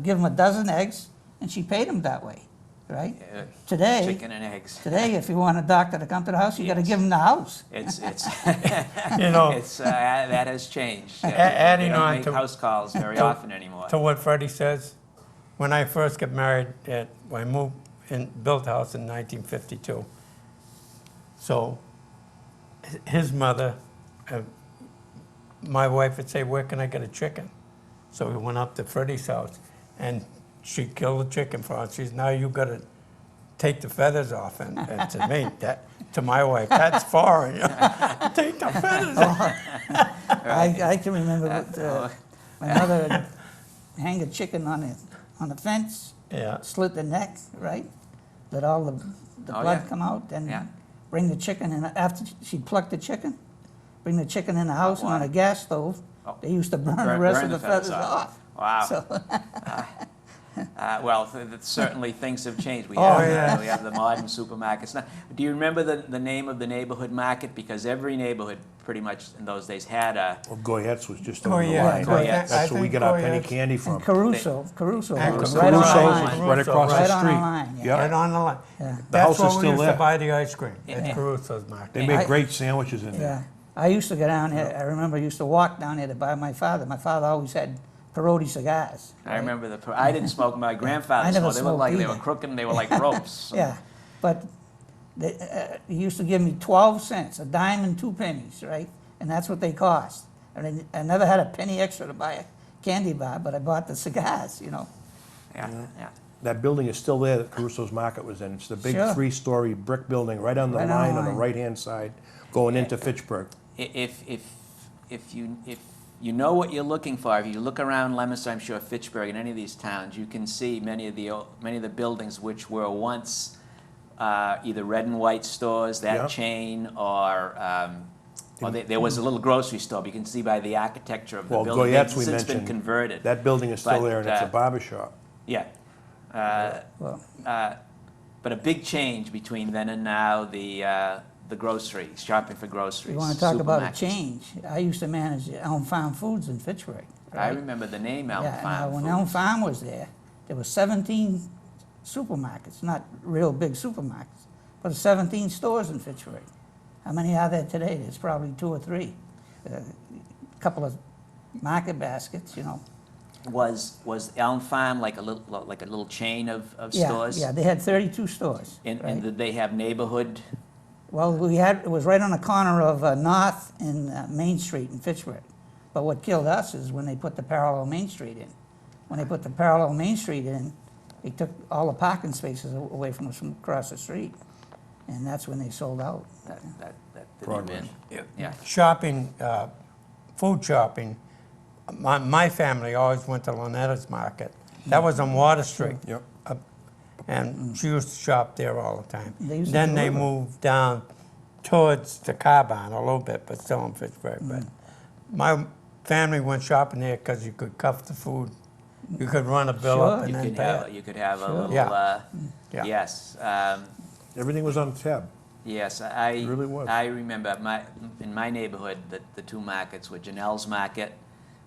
give him a dozen eggs, and she paid him that way, right? Today, Chicken and eggs. today, if you want a doctor to come to the house, you got to Yes. give him the house. It's You know, it's that has changed. adding They don't on make to- house calls very often anymore. to what Freddie says, when I first got married, I moved and built a house in 1952. So his mother, my wife would say, where can I get a chicken? So we went up to Freddie's house, and she killed the chicken for us. She said, now you got to take the feathers off. And to me, to my wife, that's foreign. Take the feathers off. I can remember my mother would hang a chicken on the fence, Yeah. slit the neck, right? Let all the Oh, blood yeah. come out, and Yeah. bring the chicken in. After she'd pluck the chicken, bring the chicken in the house, and on a gas stove, Oh. they used to burn the rest Burn of the feathers off. Wow. So, Well, certainly things have changed. We, Oh, have, yeah. we have the modern supermarkets now. Do you remember the name of the neighborhood market? Because every neighborhood pretty much in those days had a. Well, Goyette's was just Oh, over the yeah. line. Goyette's. That's where we think get our penny Goyette's. candy from. and Caruso And was Caruso. right on the Caruso's line. was right across Right the on the street. line, yeah. Right on the line. Yeah. The house That's where is we still used there. to buy the ice cream Yeah. at Caruso's market. They made I- great sandwiches in Yeah, there. I used to go down here. I remember I used to walk down here to buy my father. My father always had Perotti cigars. I remember I didn't smoke. My grandfather I never smoked. They looked like they were smoked crooked and they were like ropes. Yeah, but he used to give me 12 cents, a dime and 2 pennies, right? And that's what they cost. And I never had a penny extra to buy a candy bar, but I bought the cigars, you know. Yeah, yeah. That building is still there that Caruso's Market was in. It's the big Sure. 3-story brick building right on the Right on the line on the line. right-hand side going into Fitchburg. If you know what you're looking for, if you look around Leominster, I'm sure Fitchburg and any of these towns, you can see many of the buildings which were once either red and white stores, that Yeah. chain, or Well, there was a little grocery store. You can see by the architecture of the Well, building. Goyette's It's we since been mentioned. converted. That building is still But, there, and it's a barber shop. Yeah. Well, But a big change between then and now, the groceries, shopping for groceries. you want to talk about a supermarkets. change? I used to manage Elm Farm Foods in Fitchburg. I right? remember the name Elm Yeah, Farm when Foods. Elm Farm was there were 17 supermarkets, not real big supermarkets, but 17 stores in Fitchburg. How many are there today? There's probably 2 or 3. A couple of market baskets, you know. Was Elm Farm like a little chain of Yeah, stores? yeah, they had 32 stores. And right? did they have neighborhood? Well, it was right on the corner of North and Main Street in Fitchburg. But what killed us is when they put the parallel Main Street in. When they put the parallel Main Street in, they took all the parking spaces away from us from across the street. And that's when they sold out. That didn't Progress. win. Yeah. Shopping, food shopping, my family always went to Lonetta's Market. That was on Water Street. Yep. And she used to shop there all the time. They used to Then they deliver. moved down towards the car barn a little bit, but still in Fitchburg. But my family went shopping there because you could cuff the food. You could run a bill Sure. up and You then could pay have it. you could have a Sure. little. Yeah. Yeah. Yes. Everything was on tab. Yes, It really was. I remember in my neighborhood the 2 markets were Janelle's Market,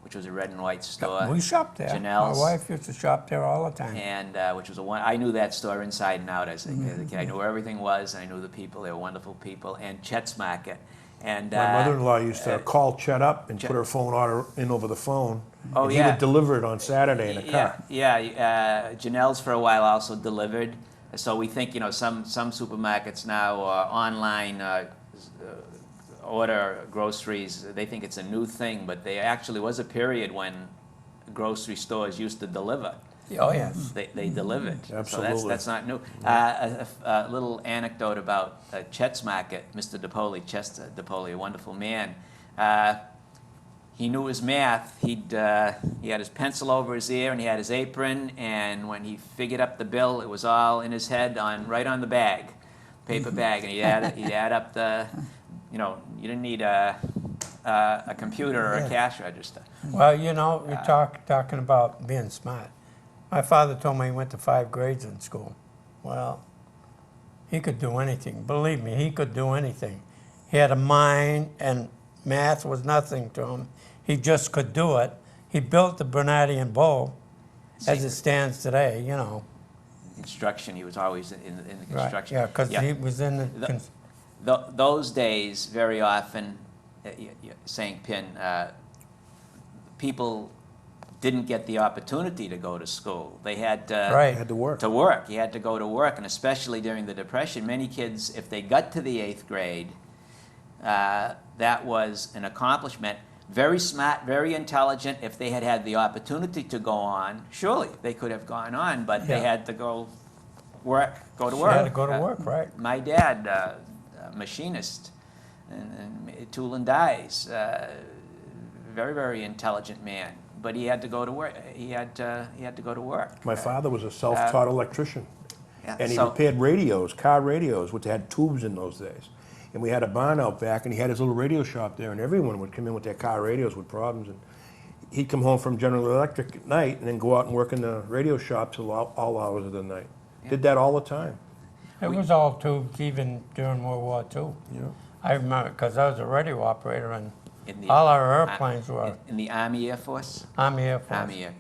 which was a red and white store. We shopped there. Janelle's. My wife used to shop there all the time. And which was I knew that store inside and out as a kid. I knew where everything was, and I knew the people. They were wonderful people. And Chet's Market. And My mother-in-law used to call Chet up and Chet- put her phone order in over the phone. Oh, and he yeah. would deliver it on Saturday in a car. Janelle's for a while also delivered. So we think, some supermarkets now online order groceries. They think it's a new thing, but there actually was a period when grocery stores used to deliver. Oh, yes. They delivered. So Absolutely. that's not new. A little anecdote about Chet's Market, Mr. DePasquale, Chester DePasquale, a wonderful man. He knew his math. He had his pencil over his ear and he had his apron, and when he figured up the bill, it was all in his head right on the bag, paper bag, and he'd add up the, you didn't need a computer or a cash register. Well, you're talking about being smart. My father told me he went to 5 grades in school. Well, he could do anything. Believe me, he could do anything. He had a mind, and math was nothing to him. He just could do it. He built the Bernardian Bowl as it stands today, Construction, he was always in the Right, construction. yeah, because he was in the... Those days, very often, saying Pin, people didn't get the opportunity to go to school. They had Right. Had to work. to work. You had to go to work, and especially during the Depression, many kids, if they got to the 8th grade, that was an accomplishment. Very smart, very intelligent. If they had had the opportunity to go on, surely they could have gone on, but they Yeah. had to go to work. She had to go to work, right. My dad, a machinist, and tool and dies, very, very intelligent man. But he had to go to work. He had to go to work. My father was a self-taught electrician, Yeah, and he so- repaired radios, car radios, which had tubes in those days. And we had a barn out back, and he had his little radio shop there, and everyone would come in with their car radios with problems. And he'd come home from General Electric at night and then go out and work in the radio shop till all hours of the night. Did that all the time. It was all tubes, even during World War II. Yeah. I remember, because I was a radio operator, and In the- all our airplanes were in the Army Air Force. Army Air Force. Army Air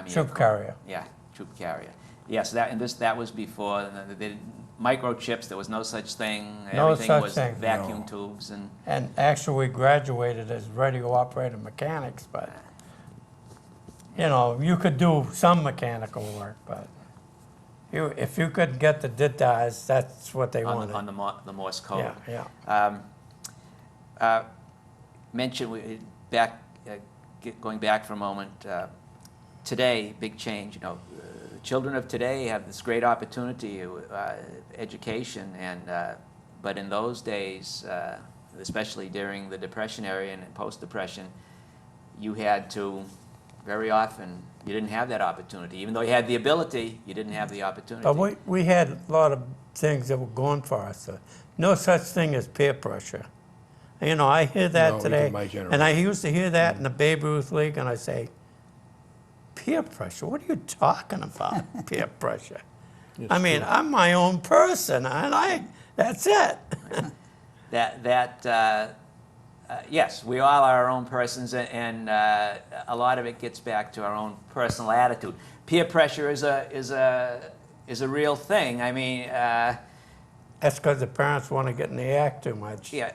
Troop Force. carrier. Yeah, troop carrier. Yes, that was before the microchips. There was no such thing. No Everything such was thing. vacuum tubes and. And actually, we graduated as radio operator mechanics, but, you could do some mechanical work, but if you could get the dittas, that's what they wanted. On the Morse code. Yeah. Going back for a moment. Today, big change. Children of today have this great opportunity, education, but in those days, especially during the Depression era and post-Depression, you had to. Very often, you didn't have that opportunity. Even though you had the ability, you didn't have the opportunity. But we had a lot of things that were going for us. No such thing as peer pressure. You know, I hear that No, today. even my generation. And I used to hear that in the Babe Ruth League, and I say, peer pressure? What are you talking about, peer pressure? It's I mean, true. I'm my own person, and that's it. Yes, we all are our own persons, and a lot of it gets back to our own personal attitude. Peer pressure is a real thing. I mean, That's because the parents want to get in the act too much. yeah,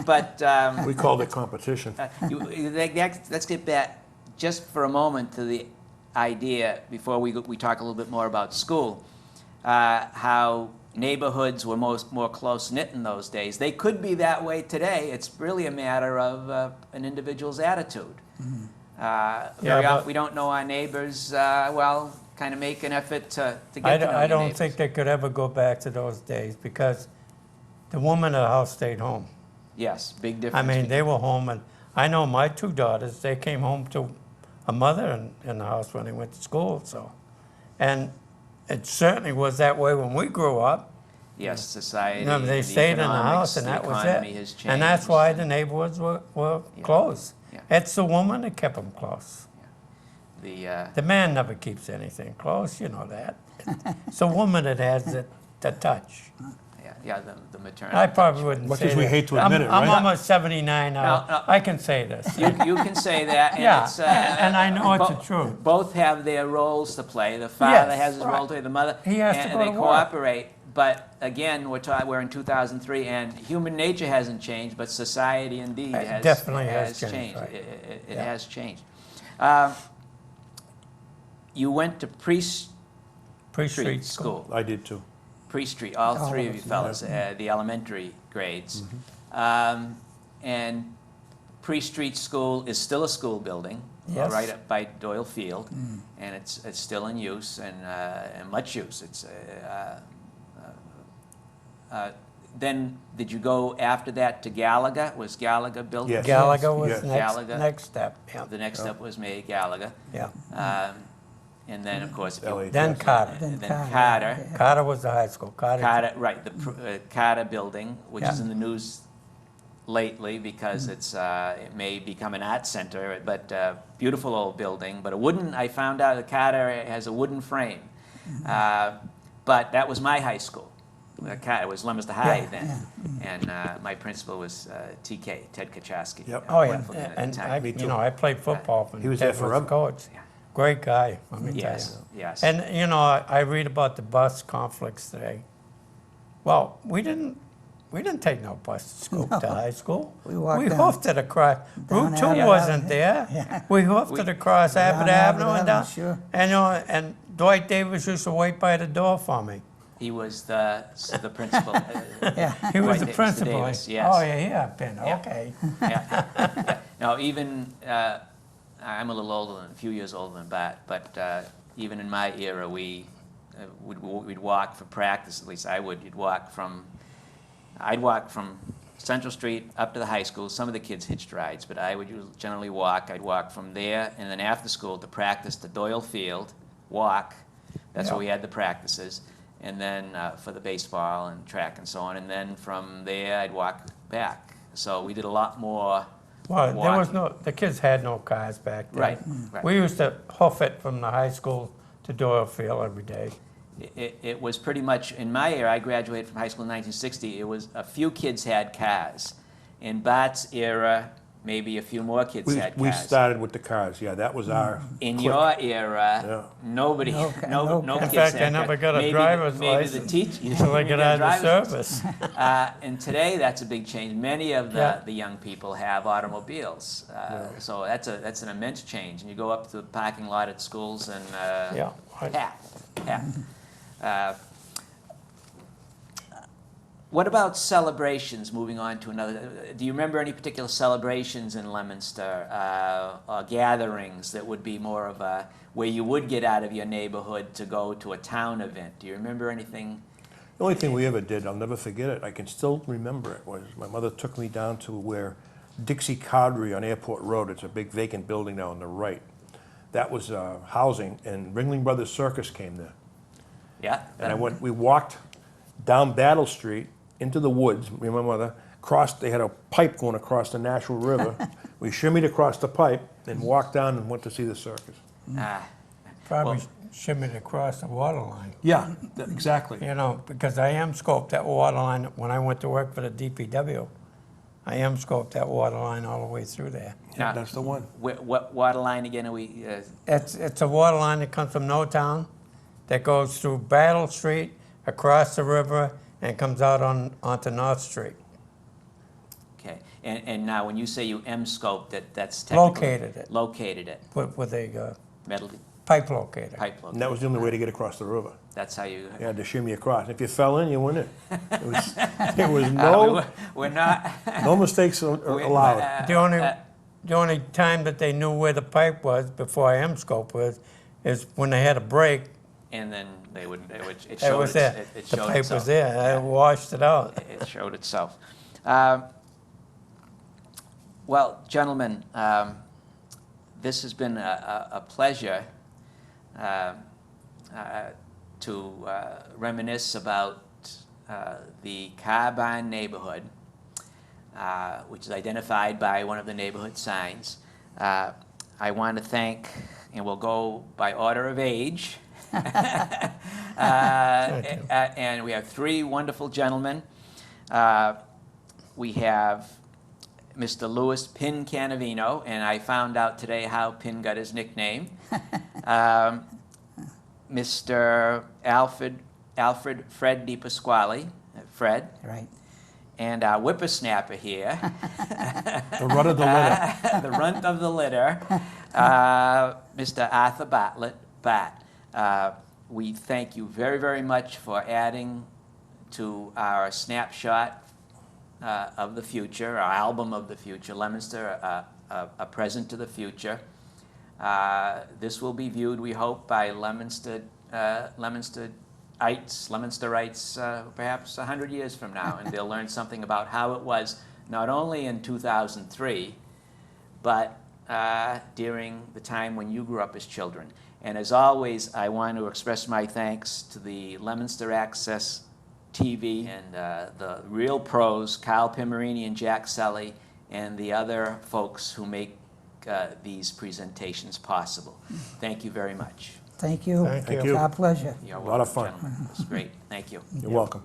but We called it competition. let's get back just for a moment to the idea before we talk a little bit more about school. How neighborhoods were more close-knit in those days. They could be that way today. It's really a matter of an individual's attitude. Very but- often we don't know our neighbors well, kind of make an effort to get to know I your don't neighbors. think they could ever go back to those days because the woman in the house stayed home. Yes, big I difference. mean, they were home, and I know my two daughters, they came home to a mother in the house when they went to school, so. And it certainly was that way when we grew up. Yes, society. You know, they the stayed in the economics, house, and that was economy it. has changed. And that's why the neighborhoods were Yeah. close. Yeah. It's the woman that kept them close. The The man never keeps anything close, you know that. It's the woman that has the touch. the maternal. I probably wouldn't Much say as we that. hate to admit it, I'm right? almost 79 now. No. I can say this. You can say that, and Yeah, it's, and I know it's the truth. Both have their roles to play. The father Yes, has his role right. to play, the mother, He has to and go they to work. cooperate. But again, we're in 2003, and human nature hasn't changed, but society indeed It has definitely has changed, right. It Yeah. has changed. You went to Pre-street Street school. School. I did too. Pre-street, all All three of of you us, fellas, the elementary grades. And Pre-street School is still a school building, Yes. right up by Doyle Field, and it's still in use and much use. Then, did you go after that to Gallagher? Was Gallagher built? Yes. Gallagher was Yes. Gallagher. next step. Yeah. The next step was made Gallagher. Yeah. And then, of course, LA. Then Carter. and then Carter, Carter. yeah. Carter was the high school. Carter, right, the Carter building, which is Yeah. in the news lately because it may become an art center, but beautiful old building, but a wooden, I found out that Carter has a wooden frame. But that was my high school. It was Leominster High Yeah, then. And my principal was TK, Ted Kaczowski. Yep. Oh, yeah. Wonderful guy at the And time. I, Me too. you know, I played football for He was there the forever. coach. Yeah. Great guy, let me tell Yes, you. yes. And, you know, I read about the bus conflicts today. Well, we didn't take no bus to school, to high school. We walked down- hoofed it across. down Route 2 Avenue. wasn't there. Yeah. We hoofed it across Down Abbott Avenue and down. Sure. And, you know, and Dwight Davis used to wait by the door for me. He was the principal. Yeah. He was Dwight the Davis, principal. Davis, yes. Oh, yeah, been, Yeah. okay. Yeah. No, even, I'm a little older than, a few years older than Bart, but even in my era, we'd walk for practice, at least I would. I'd walk from Central Street up to the high school. Some of the kids hitched rides, but I would generally walk. I'd walk from there, and then after school to practice to Doyle Field, walk. That's where we had the practices. And then for the baseball and track and so on. And then from there, I'd walk back. So we did a lot more Well, there was walking. the kids had no cars back then. Right, right. We used to hoof it from the high school to Doyle Field every day. It was pretty much, in my era, I graduated from high school in 1960, it was a few kids had cars. In Bart's era, maybe a few more kids had cars. We started with the cars, yeah, that was our. In clique. your era, Yeah. nobody, No no cars. kids In fact, had I never cars. got a Maybe driver's maybe license the teacher, until I got out of service. And today, that's a big change. Many of Yeah. the young people have automobiles, so that's an immense change. And you go up to the parking lot at schools and Yeah. packed. What about celebrations? Moving on to another. Do you remember any particular celebrations in Leominster or gatherings that would be more of a where you would get out of your neighborhood to go to a town event? Do you remember anything? The only thing we ever did, I'll never forget it, I can still remember it, was my mother took me down to where Dixie Cowdery on Airport Road, it's a big vacant building now on the right. That was housing, and Ringling Brothers Circus came there. Yeah. And we walked down Battle Street into the woods, me and my mother, they had a pipe going across the Nashua River. We shimmied across the pipe and walked down and went to see the circus. Probably Well- shimmied across the water line. Yeah, exactly. You know, because I am scoped that water line when I went to work for the DPW. I am scoped that water line all the way through there. Yeah, that's the one. What water line again are we, It's a water line that comes from No-Town that goes through Battle Street, across the river, and comes out onto North Street. okay. And now, when you say you M-scoped it, that's technically... Located it. Located it. With a Metal pipe locator. pipe And located. that was the only way to get across the river. That's how you... You had to shimmy across. If you fell in, you went in. There was no We're not... no mistakes allowed. The only time that they knew where the pipe was before I M-scope was is when they had a break. And then it It showed was there. it The showed pipe itself. was there. I washed it out. It showed itself. Well, gentlemen, this has been a pleasure to reminisce about the Car Barn neighborhood, which is identified by one of the neighborhood signs. I want to thank, and we'll go by order of age, and we have three wonderful gentlemen. We have Mr. Louis Pin Cannavino, and I found out today how Pin got his nickname. Mr. Alfred Fred DePasquale, Fred, Right. and our whippersnapper here, The run of the litter. the runt of the litter, Mr. Arthur Bartlett, Bat. We thank you very, very much for adding to our snapshot of the future, our album of the future, Leominster, a present to the future. This will be viewed, we hope, by Leominsterites perhaps 100 years from now, and they'll learn something about how it was not only in 2003, but during the time when you grew up as children. And as always, I want to express my thanks to the Leominster Access TV and the real pros, Kyle Pimarini and Jack Selly, and the other folks who make these presentations possible. Thank you very much. Thank you. Thank you. It's our pleasure. You're A lot of welcome, fun. gentlemen. It's great. Thank you. You're welcome.